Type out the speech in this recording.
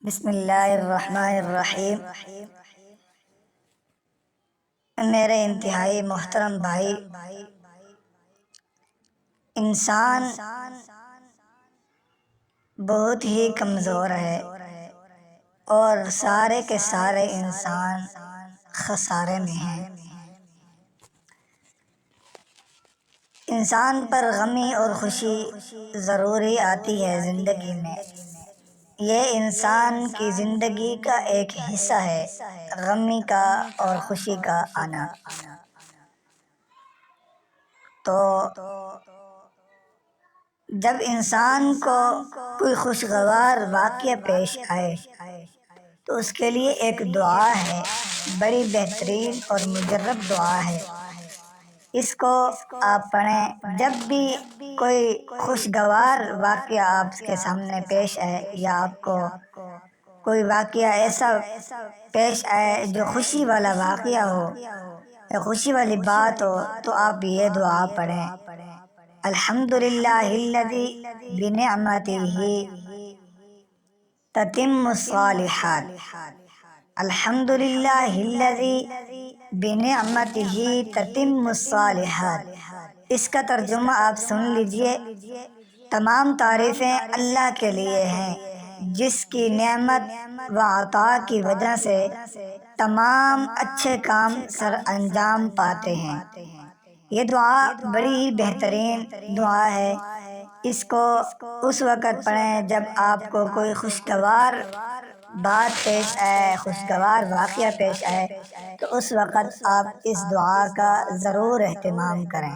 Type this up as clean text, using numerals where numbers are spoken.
بسم اللہ الرحمن الرحیم۔ میرے انتہائی محترم بھائی، انسان بہت ہی کمزور ہے اور سارے کے سارے انسان خسارے میں ہیں۔ انسان پر غمی اور خوشی ضروری آتی ہے زندگی میں۔ یہ انسان کی زندگی کا ایک حصہ ہے، غمی کا اور خوشی کا آنا۔ تو جب انسان کو کوئی خوشگوار واقعہ پیش آئے تو اس کے لیے ایک دعا ہے، بڑی بہترین اور مجرب دعا ہے۔ اس کو آپ پڑھیں جب بھی کوئی خوشگوار واقعہ آپ کے سامنے پیش آئے، یا آپ کو کوئی واقعہ ایسا پیش آئے جو خوشی والا واقعہ ہو یا خوشی والی بات ہو، تو آپ یہ دعا پڑھیں: الحمدللہ الذی بنعمتہ تتم الصالحات۔ الحمدللہ الذی بنعمتہ تتم الصالحات۔ اس کا ترجمہ آپ سن لیجئے: تمام تعریفیں اللہ کے لیے ہیں جس کی نعمت و عطا کی وجہ سے تمام اچھے کام سر انجام پاتے ہیں۔ یہ دعا بڑی ہی بہترین دعا ہے۔ اس کو اس وقت پڑھیں جب آپ کو کوئی خوشگوار بات پیش آئے، خوشگوار واقعہ پیش آئے، تو اس وقت آپ اس دعا کا ضرور اہتمام کریں۔